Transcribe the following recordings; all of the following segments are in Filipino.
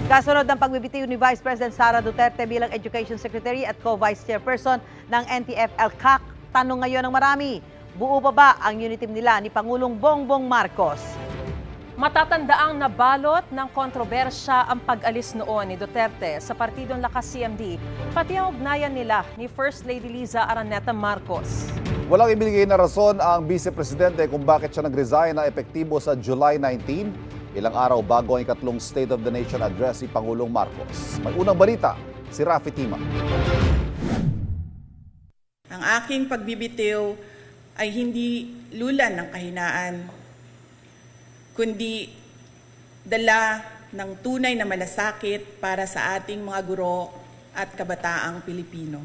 Kasunod ng pagbibitiw ni Vice President Sara Duterte bilang Education Secretary at Co-Vice Chairperson ng NTF-ELCAC, tanong ngayon ng marami, buo pa ba ang unity team nila ni Pangulong Bongbong Marcos? Matatandaang nabalot ng kontrobersya ang pag-alis noon ni Duterte sa Partidong Lakas CMD, pati ang ugnayan nila ni First Lady Liza Araneta Marcos. Walang ibinigay na rason ang Vice Presidente kung bakit siya nag-resign na epektibo sa July 19, ilang araw bago ang ikatlong State of the Nation address si Pangulong Marcos. May unang balita, si Rafi Tima. Ang aking pagbibitiw ay hindi lulan ng kahinaan, kundi dala ng tunay na malasakit para sa ating mga guro at kabataang Pilipino.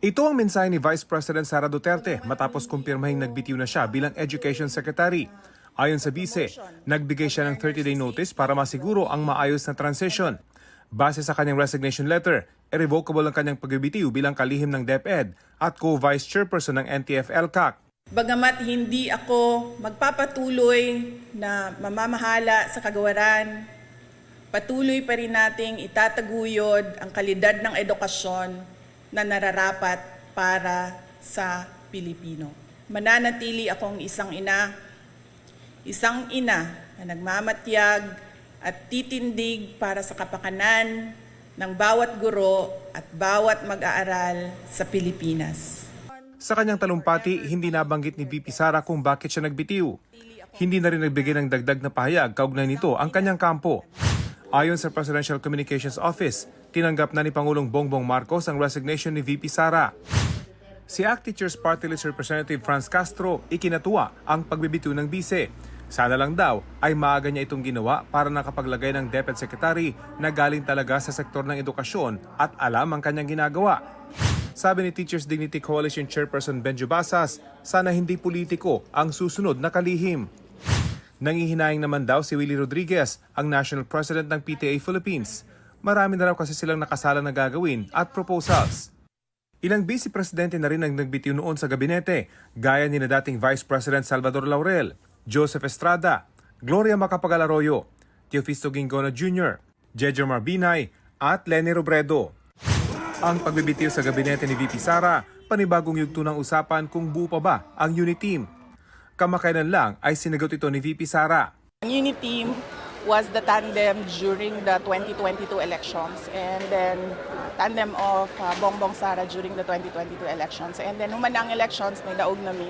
Ito ang mensahe ni Vice President Sara Duterte matapos kumpirmahing nagbitiw na siya bilang Education Secretary. Ayon sa Vice, nagbigay siya ng 30-day notice para masiguro ang maayos na transition. Base sa kanyang resignation letter, irrevocable ang kanyang pagbibitiw bilang kalihim ng DepEd at co-vice chairperson ng NTF-ELCAC. Bagamat hindi ako magpapatuloy na mamamahala sa kagawaran, patuloy pa rin nating itataguyod ang kalidad ng edukasyon na nararapat para sa Pilipino. Mananatili akong isang ina na nagmamatyag at titindig para sa kapakanan ng bawat guro at bawat mag-aaral sa Pilipinas. Sa kanyang talumpati, hindi nabanggit ni VP Sara kung bakit siya nagbitiw. Hindi na rin nagbigay ng dagdag na pahayag kaugnay nito ang kanyang kampo. Ayon sa Presidential Communications Office, tinanggap na ni Pangulong Bongbong Marcos ang resignation ni VP Sara. Si ACT Teachers Party List Representative Franz Castro ikinatuwa ang pagbibitiw ng bise. Sana lang daw ay maaga niya itong ginawa para nakapaglagay ng DepEd Secretary na galing talaga sa sektor ng edukasyon at alam ang kanyang ginagawa. Sabi ni Teachers Dignity Coalition Chairperson Benjo Basas, sana hindi politiko ang susunod na kalihim. Nangihinayang naman daw si Willie Rodriguez, ang National President ng PTA Philippines. Marami na raw kasi silang nakasala na gagawin at proposals. Ilang Vice Presidente na rin ang nagbitiw noon sa gabinete, gaya ni na dating Vice President Salvador Laurel, Joseph Estrada, Gloria Macapagal Arroyo, Teofisto Gingono Jr., Jejo Marbinay at Leni Robredo. Ang pagbibitiw sa gabinete ni VP Sara, panibagong yugto ng usapan kung buo pa ba ang unit team. Kamakailan lang ay sinagot ito ni VP Sara. Ang unit team was the tandem during the 2022 elections and then tandem of Bongbong Sara during the 2022 elections. And then human ang elections, naidaog nami